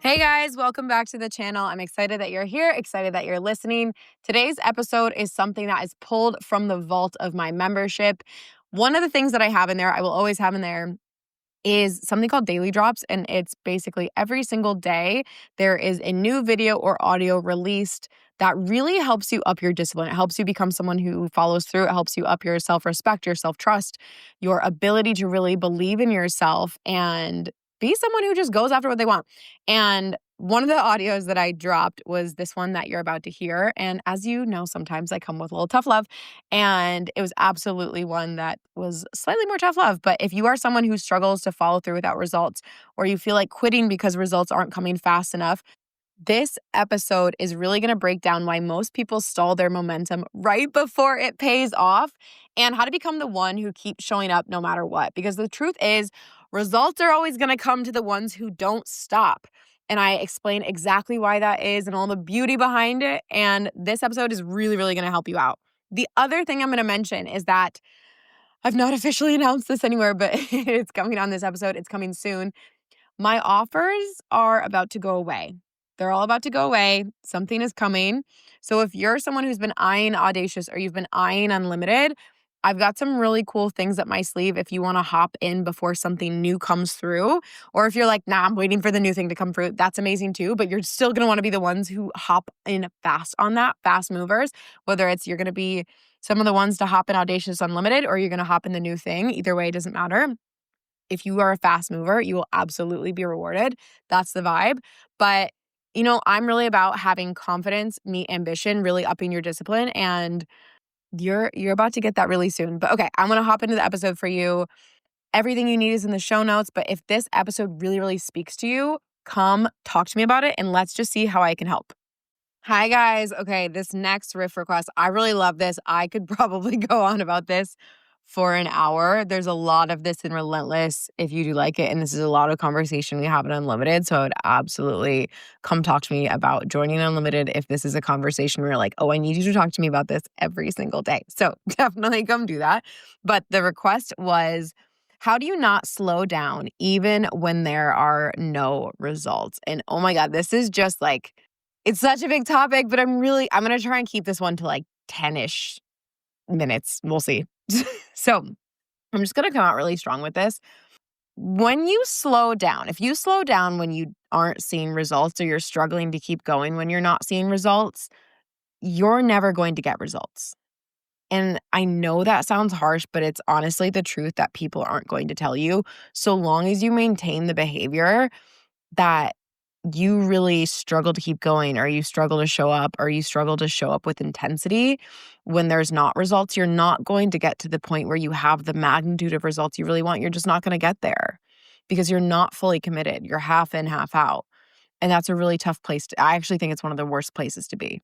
Hey guys, welcome back to the channel. I'm excited that you're here, excited that you're listening. Today's episode is something that is pulled from the vault of my membership. One of the things that I have in there, I will always have in there, is something called daily drops. And it's basically every single day there is a new video or audio released that really helps you up your discipline. It helps you become someone who follows through. It helps you up your self-respect, your self-trust, your ability to really believe in yourself and be someone who just goes after what they want. And one of the audios that I dropped was this one that you're about to hear. And as you know, sometimes I come with a little tough love. And it was absolutely one that was slightly more tough love. But if you are someone who struggles to follow through without results, or you feel like quitting because results aren't coming fast enough, this episode is really going to break down why most people stall their momentum right before it pays off and how to become the one who keeps showing up no matter what. Because the truth is, results are always going to come to the ones who don't stop. And I explain exactly why that is and all the beauty behind it. And this episode is really, really going to help you out. The other thing I'm going to mention is that I've not officially announced this anywhere, but it's coming on this episode. It's coming soon. My offers are about to go away. They're all about to go away. Something is coming. So if you're someone who's been eyeing Audacious or you've been eyeing Unlimited, I've got some really cool things up my sleeve if you want to hop in before something new comes through. Or if you're like, nah, I'm waiting for the new thing to come through, that's amazing too. But you're still going to want to be the ones who hop in fast on that, fast movers. Whether it's you're going to be some of the ones to hop in Audacious Unlimited or you're going to hop in the new thing. Either way, it doesn't matter. If you are a fast mover, you will absolutely be rewarded. That's the vibe. But, I'm really about having confidence, meet ambition, really upping your discipline. And you're about to get that really soon. But okay, I'm going to hop into the episode for you. Everything you need is in the show notes. But if this episode really, really speaks to you, come talk to me about it and let's just see how I can help. Hi, guys. Okay, this next riff request, I really love this. I could probably go on about this for an hour. There's a lot of this in Relentless if you do like it. And this is a lot of conversation we have in Unlimited. So I would absolutely come talk to me about joining Unlimited if this is a conversation where you're like, oh, I need you to talk to me about this every single day. So definitely come do that. But the request was, how do you not slow down even when there are no results? And oh my God, this is just like, it's such a big topic, but I'm going to try and keep this one to like 10-ish minutes. We'll see. So I'm just going to come out really strong with this. When you slow down, if you slow down when you aren't seeing results or you're struggling to keep going when you're not seeing results, you're never going to get results. And I know that sounds harsh, but it's honestly the truth that people aren't going to tell you. So long as you maintain the behavior that you really struggle to keep going, or you struggle to show up, or you struggle to show up with intensity when there's not results, you're not going to get to the point where you have the magnitude of results you really want. You're just not going to get there because you're not fully committed. You're half in, half out. And that's a really tough place I actually think it's one of the worst places to be.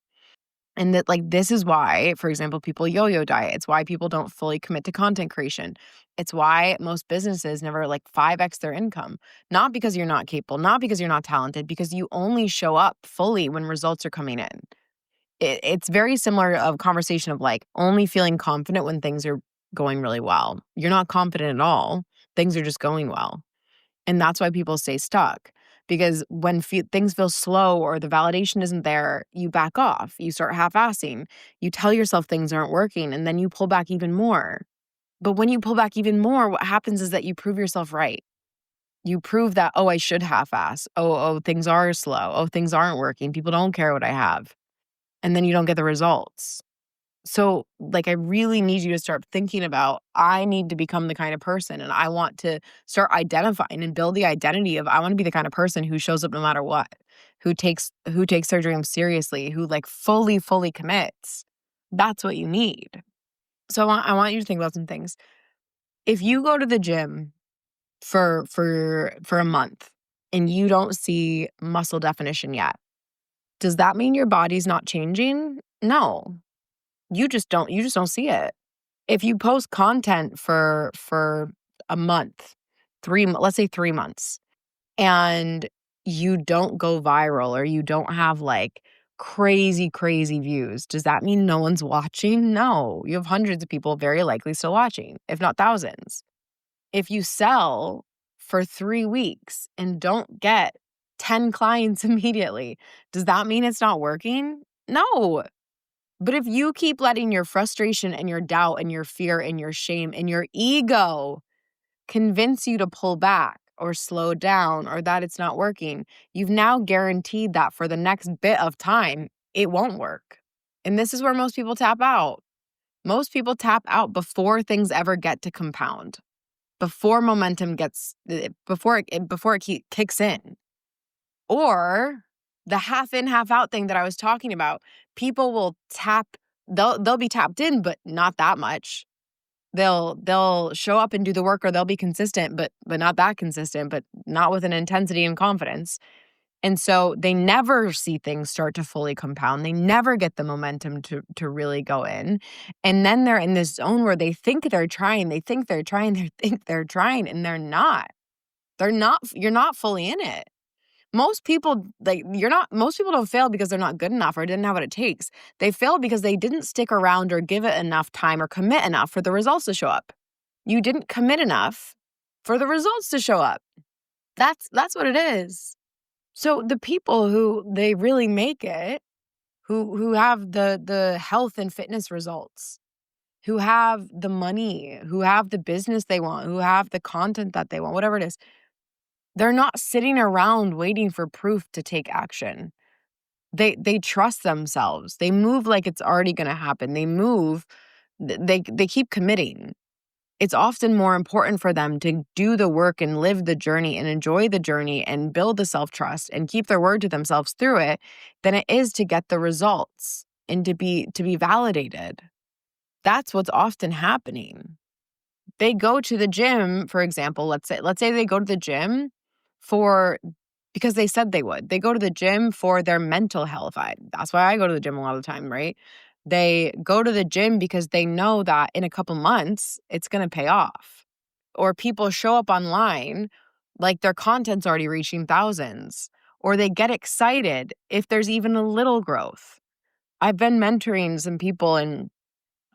And that, like, this is why, for example, people yo-yo diet. It's why people don't fully commit to content creation. It's why most businesses never 5x their income. Not because you're not capable, not because you're not talented, because you only show up fully when results are coming in. It's very similar of conversation of only feeling confident when things are going really well. You're not confident at all. Things are just going well. And that's why people stay stuck. Because when things feel slow or the validation isn't there, you back off. You start half-assing. You tell yourself things aren't working, and then you pull back even more. But when you pull back even more, what happens is that you prove yourself right. You prove that, oh, I should half-ass. Oh, things are slow. Oh, things aren't working. People don't care what I have. And then you don't get the results. So, I really need you to start thinking about, I need to become the kind of person, and I want to start identifying and build the identity of, I want to be the kind of person who shows up no matter what, who takes their dreams seriously, who fully commits. That's what you need. So I want you to think about some things. If you go to the gym for a month and you don't see muscle definition yet, does that mean your body's not changing? No. You just don't see it. If you post content for a month, let's say 3 months, and you don't go viral or you don't have crazy views, does that mean no one's watching? No. You have hundreds of people very likely still watching, if not thousands. If you sell for 3 weeks and don't get 10 clients immediately. Does that mean it's not working? No. But if you keep letting your frustration and your doubt and your fear and your shame and your ego convince you to pull back or slow down or that it's not working, you've now guaranteed that for the next bit of time, it won't work. And this is where most people tap out. Most people tap out before things ever get to compound, before momentum gets, before it kicks in. Or the half in, half out thing that I was talking about, people will they'll be tapped in, but not that much. They'll show up and do the work, or they'll be consistent, but not that consistent, but not with an intensity and confidence. And so they never see things start to fully compound. They never get the momentum to really go in. And then they're in this zone where they think they're trying, they think they're trying, and they're not. You're not fully in it. Most people don't fail because they're not good enough or didn't have what it takes. They fail because they didn't stick around or give it enough time or commit enough for the results to show up. You didn't commit enough for the results to show up. That's what it is. So the people who they really make it, who have the health and fitness results, who have the money, who have the business they want, who have the content that they want, whatever it is, they're not sitting around waiting for proof to take action. They trust themselves. They move like it's already going to happen. They move, they keep committing. It's often more important for them to do the work and live the journey and enjoy the journey and build the self-trust and keep their word to themselves through it than it is to get the results and to be validated. That's what's often happening. They go to the gym, for example, let's say they go to the gym because they said they would. They go to the gym for their mental health. That's why I go to the gym a lot of the time, right? They go to the gym because they know that in a couple months, it's going to pay off. Or people show up online like their content's already reaching thousands. Or they get excited if there's even a little growth. I've been mentoring some people, and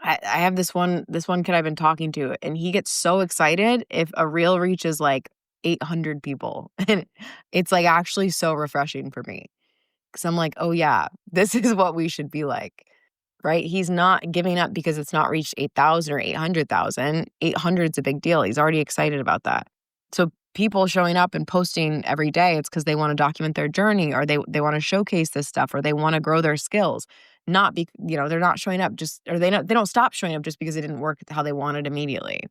I have this one kid I've been talking to, and he gets so excited if a reel reaches like 800 people. And it's like actually so refreshing for me. Because I'm like, oh yeah, this is what we should be like, right? He's not giving up because it's not reached 8,000 or 800,000. 800 is a big deal. He's already excited about that. So people showing up and posting every day, it's because they want to document their journey, or they want to showcase this stuff, or they want to grow their skills. They're not showing up they don't stop showing up just because it didn't work how they wanted immediately.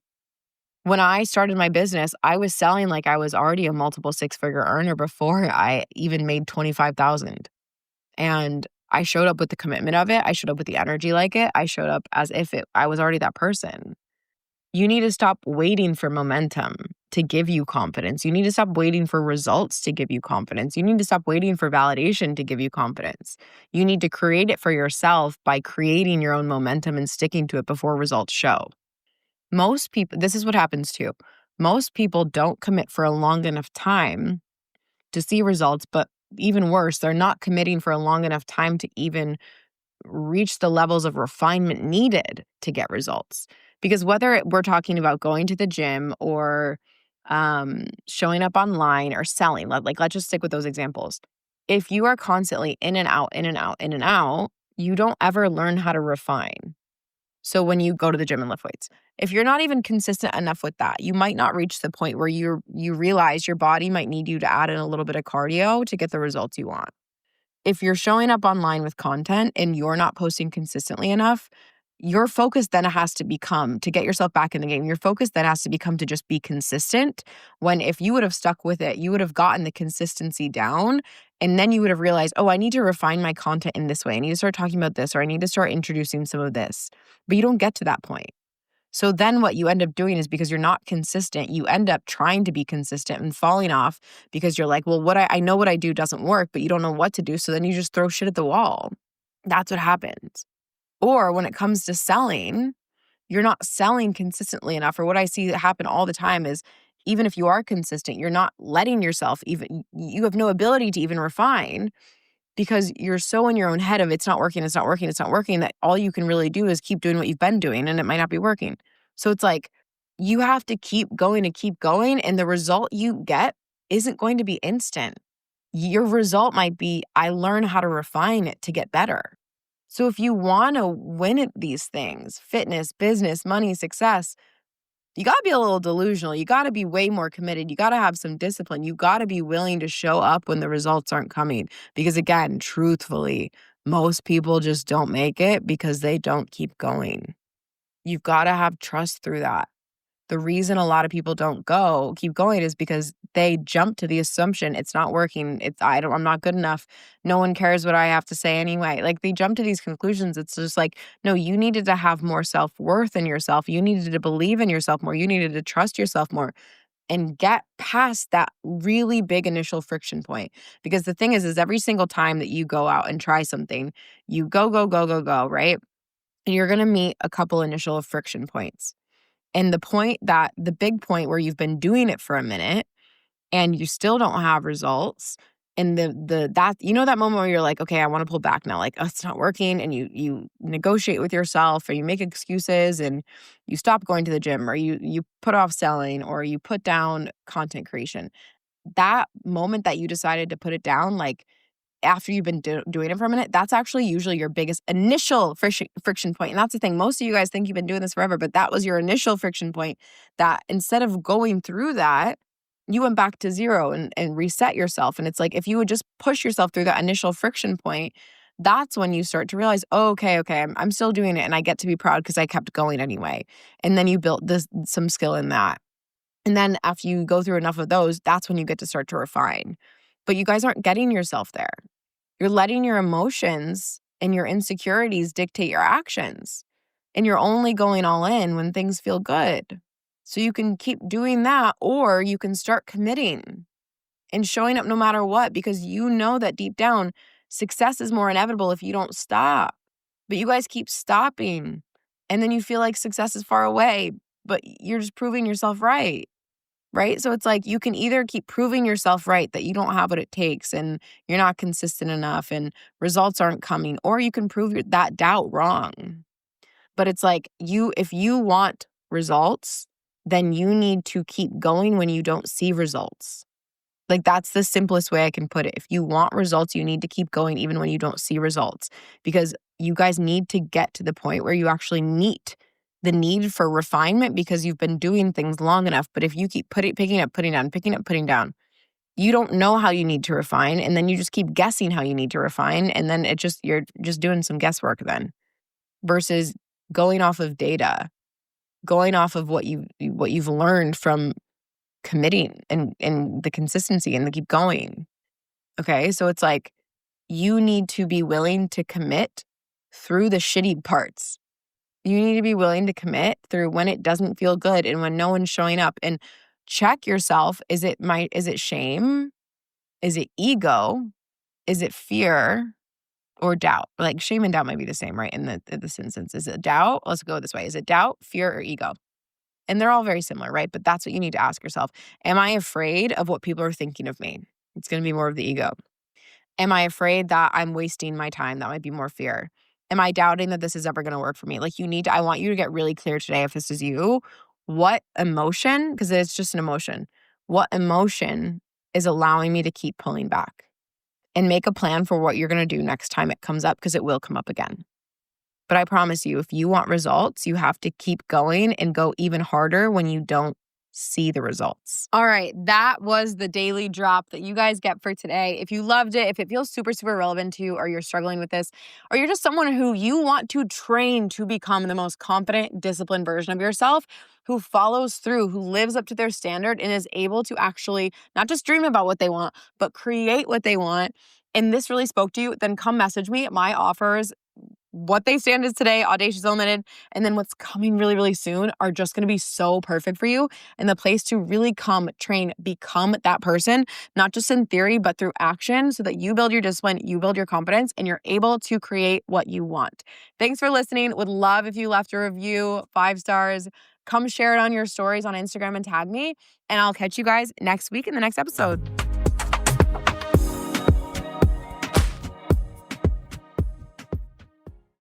When I started my business, I was selling like I was already a multiple six-figure earner before I even made 25,000. And I showed up with the commitment of it. I showed up with the energy like it. I showed up as if I was already that person. You need to stop waiting for momentum to give you confidence. You need to stop waiting for results to give you confidence. You need to stop waiting for validation to give you confidence. You need to create it for yourself by creating your own momentum and sticking to it before results show. Most people, this is what happens too. Most people don't commit for a long enough time to see results, but even worse, they're not committing for a long enough time to even reach the levels of refinement needed to get results. Because whether we're talking about going to the gym or showing up online or selling, let's just stick with those examples. If you are constantly in and out, in and out, in and out, you don't ever learn how to refine. So when you go to the gym and lift weights, if you're not even consistent enough with that, you might not reach the point where you realize your body might need you to add in a little bit of cardio to get the results you want. If you're showing up online with content and you're not posting consistently enough, your focus then has to become to get yourself back in the game. Your focus then has to become to just be consistent, when if you would have stuck with it, you would have gotten the consistency down, and then you would have realized, oh, I need to refine my content in this way. I need to start talking about this, or I need to start introducing some of this. But you don't get to that point. So then what you end up doing is, because you're not consistent, you end up trying to be consistent and falling off because you're like, well, I know what I do doesn't work, but you don't know what to do. So then you just throw shit at the wall. That's what happens. Or when it comes to selling, you're not selling consistently enough. Or what I see happen all the time is, even if you are consistent, you're not letting yourself you have no ability to even refine, because you're so in your own head of it's not working, that all you can really do is keep doing what you've been doing, and it might not be working. So it's like you have to keep going, and the result you get isn't going to be instant. your result might be, I learn how to refine it to get better. So if you want to win at these things, fitness, business, money, success, you got to be a little delusional. You got to be way more committed. You got to have some discipline. You got to be willing to show up when the results aren't coming. Because again, truthfully, most people just don't make it because they don't keep going. You've got to have trust through that. The reason a lot of people don't keep going is because they jump to the assumption it's not working. I'm not good enough. No one cares what I have to say anyway. Like they jump to these conclusions. It's just like, no, you needed to have more self-worth in yourself. You needed to believe in yourself more. You needed to trust yourself more and get past that really big initial friction point. Because the thing is every single time that you go out and try something, you go, right? And you're going to meet a couple initial friction points. And the big point where you've been doing it for a minute and you still don't have results. And that moment where you're like, okay, I want to pull back now. Like, oh, it's not working. And you negotiate with yourself or you make excuses and you stop going to the gym or you put off selling or you put down content creation. That moment that you decided to put it down, like, after you've been doing it for a minute, that's actually usually your biggest initial friction point. And that's the thing. Most of you guys think you've been doing this forever, but that was your initial friction point that instead of going through that, you went back to zero and reset yourself. And it's like, if you would just push yourself through that initial friction point, that's when you start to realize, oh, okay, I'm still doing it and I get to be proud because I kept going anyway. And then you built some skill in that. And then after you go through enough of those, that's when you get to start to refine. But you guys aren't getting yourself there. You're letting your emotions and your insecurities dictate your actions. And you're only going all in when things feel good. So you can keep doing that, or you can start committing and showing up no matter what, because you know that deep down, success is more inevitable if you don't stop. But you guys keep stopping. And then you feel like success is far away, but you're just proving yourself right. Right? So it's like you can either keep proving yourself right that you don't have what it takes and you're not consistent enough and results aren't coming, or you can prove that doubt wrong. But it's like if you want results, then you need to keep going when you don't see results. Like that's the simplest way I can put it. If you want results, you need to keep going even when you don't see results, because you guys need to get to the point where you actually meet the need for refinement because you've been doing things long enough. But if you keep picking up, putting down, you don't know how you need to refine. And then you just keep guessing how you need to refine. And then you're just doing some guesswork then versus going off of data, going off of what you've learned from committing and the consistency and the keep going. Okay. So it's like, you need to be willing to commit through the shitty parts. You need to be willing to commit through when it doesn't feel good and when no one's showing up, and check yourself. Is it shame? Is it ego? Is it fear or doubt? Like shame and doubt might be the same, right? In this instance, is it doubt? Let's go this way. Is it doubt, fear, or ego? And they're all very similar, right? But that's what you need to ask yourself. Am I afraid of what people are thinking of me? It's going to be more of the ego. Am I afraid that I'm wasting my time? That might be more fear. Am I doubting that this is ever going to work for me? Like I want you to get really clear today, if this is you, what emotion, because it's just an emotion, what emotion is allowing me to keep pulling back? And make a plan for what you're going to do next time it comes up, because it will come up again. But I promise you, if you want results, you have to keep going and go even harder when you don't see the results. All right, that was the daily drop that you guys get for today. If you loved it, if it feels super, super relevant to you, or you're struggling with this, or you're just someone who you want to train to become the most confident, disciplined version of yourself, who follows through, who lives up to their standard and is able to actually not just dream about what they want, but create what they want, and this really spoke to you, then come message me. My offers, what they stand is today, Audacious Unlimited, and then what's coming really, really soon are just going to be so perfect for you, and the place to really come, train, become that person, not just in theory, but through action, so that you build your discipline, you build your confidence, and you're able to create what you want. Thanks for listening. Would love if you left a review, 5 stars. Come share it on your stories on Instagram and tag me, and I'll catch you guys next week in the next episode.